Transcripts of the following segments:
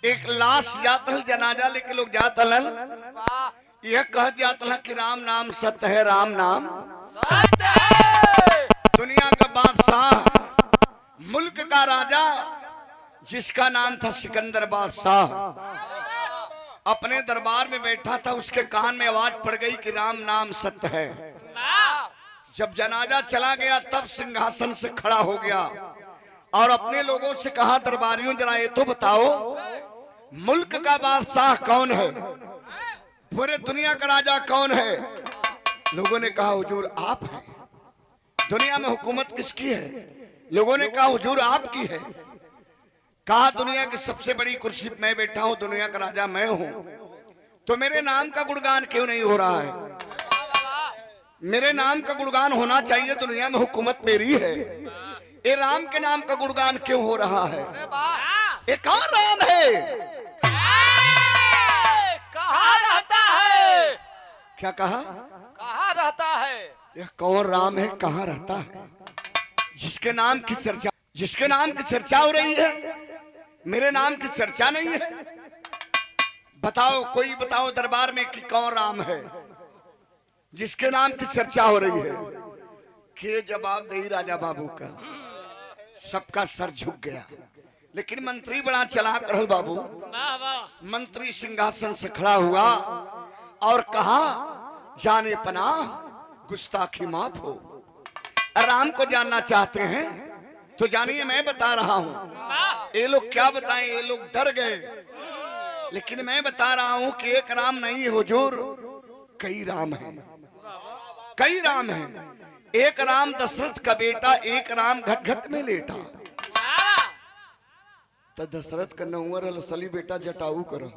एक लाश जात हल जनाजा लेके लोग जात हलन, यह कह जात हल कि राम नाम सत्य है, राम नाम सत्य है। दुनिया का बादशाह, मुल्क का राजा जिसका नाम था सिकंदर बादशाह, अपने दरबार में बैठा था। उसके कान में आवाज पड़ गई कि राम नाम सत्य है। जब जनाजा चला गया तब सिंहासन से खड़ा हो गया और अपने लोगों से कहा, दरबारियों जरा ये तो बताओ मुल्क का बादशाह कौन है, पूरे दुनिया का राजा कौन है। लोगों ने कहा हुजूर आप हैं। दुनिया में हुकूमत किसकी है? लोगों ने कहा हुजूर आपकी है। कहा दुनिया की सबसे बड़ी कुर्सी पे मैं बैठा हूं, दुनिया का राजा मैं हूं, तो मेरे नाम का गुणगान क्यों नहीं हो रहा है? मेरे नाम का गुणगान होना चाहिए, दुनिया में हुकूमत मेरी है। ये राम के नाम का गुणगान क्यों हो रहा है? ये कौन राम है? कहाँ रहता है? क्या कहा? कहाँ रहता है? यह कौन राम है, कहाँ रहता है? जिसके नाम की चर्चा हो रही है, मेरे नाम की चर्चा नहीं है। बताओ, कोई बताओ दरबार में कि कौन राम है जिसके नाम की चर्चा हो रही है? के जवाब दे राजा बाबू का। सबका सर झुक गया, लेकिन मंत्री बड़ा चालाक रहल बाबू। मंत्री सिंहासन से खड़ा हुआ और कहा, जाने पनाह गुस्ताखी माफ हो। राम को जानना चाहते हैं तो जानिए, मैं बता रहा हूं। ये लोग क्या बताएं, ये लोग डर गए, लेकिन मैं बता रहा हूं कि एक राम नहीं है हुजूर, कई राम हैं, कई राम हैं। एक राम दशरथ का बेटा, एक राम घट घट में लेटा। तो दशरथ का नौवर असली बेटा जटाऊ करो।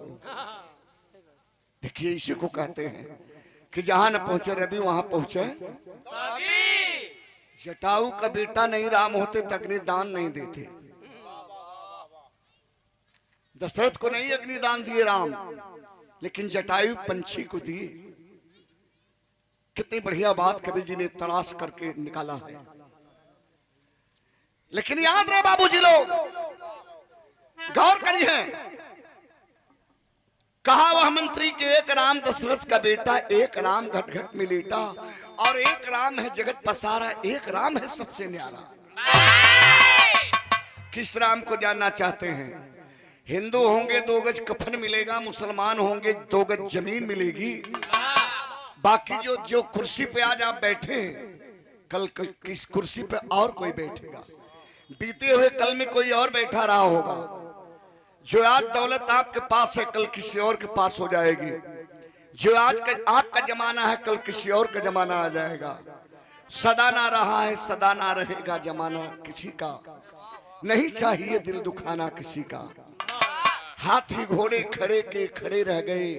देखिए, इसी को कहते हैं कि जहां न पहुंचे रवि वहां पहुंचे। जटाऊ का बेटा नहीं राम होते तो अग्निदान नहीं देते। दशरथ को नहीं अग्निदान दिए राम, लेकिन जटायु पंछी को दिए। कितनी बढ़िया बात कवि जी ने तलाश करके निकाला है। लेकिन याद रहे बाबूजी लोग, गौर करिए, कहा वह मंत्री के एक राम दशरथ का बेटा, एक राम घट घट में लेटा, और एक राम है जगत पसारा, एक राम है सबसे न्यारा। किस राम को जानना चाहते हैं? हिंदू होंगे 2 गज कफन मिलेगा, मुसलमान होंगे 2 गज जमीन मिलेगी। बाकी जो कुर्सी पे आज आप बैठे हैं, कल किस कुर्सी पे और कोई बैठेगा। बीते हुए कल में कोई और बैठा रहा होगा। जो आज दौलत आपके पास है, कल किसी और के पास हो जाएगी। जो आज का आपका जमाना है, कल किसी और का जमाना आ जाएगा। सदा ना रहा है, सदा ना रहेगा जमाना किसी का, नहीं चाहिए दिल दुखाना किसी का। हाथी घोड़े खड़े के खड़े रह गए,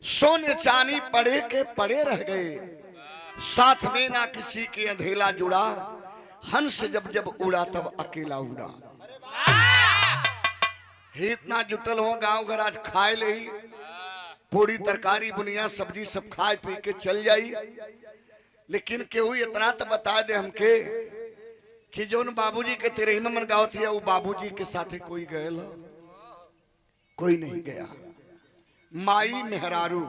सोने चांदी पड़े के पड़े रह गए। साथ में ना किसी के अंधेला जुड़ा, हंस जब जब उड़ा तब अकेला उड़ा। इतना जुटल हो गांव घर, आज खाए ले पूरी तरकारी बुनिया सब्जी सब खाए पी के चल जाई। लेकिन केहू इतना तो बता दे हमके कि जो बाबूजी के तेरे में मन गाँव थी, वो बाबूजी के साथ कोई गए? कोई नहीं गया। माई मेहरारू,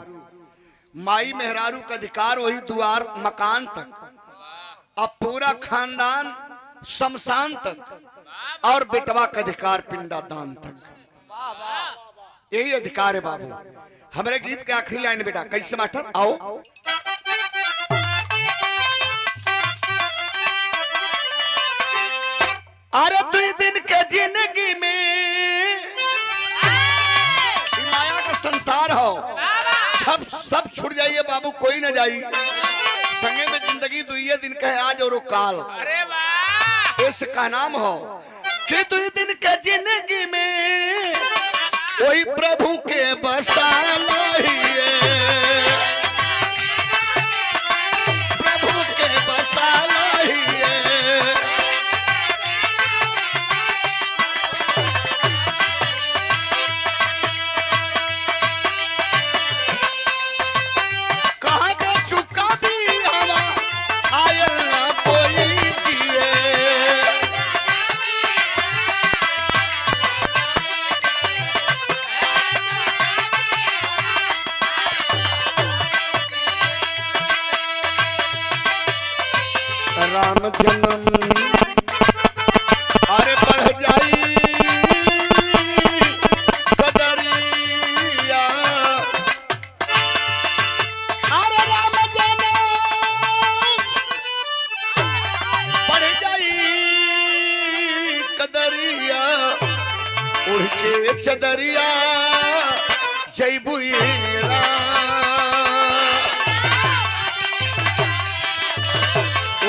माई मेहरारू का अधिकार वही द्वार मकान तक, अब पूरा खानदान शमशान तक, और बेटवा का अधिकार पिंडादान तक। यही अधिकार है बाबू। हमारे गीत के आखिरी लाइन बेटा कैसे मास्टर, आओ। अरे 2 दिन के जिंदगी में माया का संसार हो, सब छूट जाइए बाबू, कोई ना जाई संगे में। जिंदगी 2 दिन का है, आज और काल। अरे वाह! इसका नाम हो कि 2 दिन के जिंदगी में कोई प्रभु के बसा लहिए, प्रभु के बसा लहिए। कहाँ का चुका दी हवा आयल ना कोई जिए। राम जन्म अरे बढ़ जाई कदरिया अरे राम जन्म बढ़ जाई कदरिया उड़ के चदरिया जयबुएरा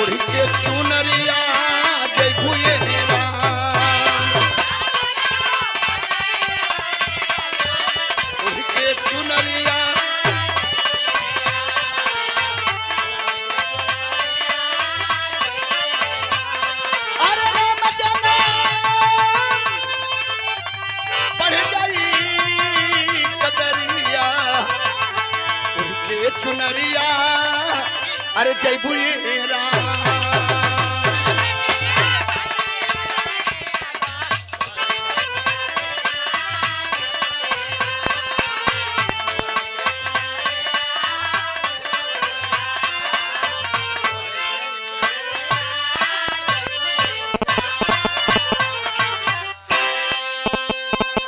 उड़ के चुनरिया जयबुएरा उड़ के चुनरिया अरे राम जन्म बढ़ जाई कदरिया उड़ के चुनरिया अरे जयबुएरा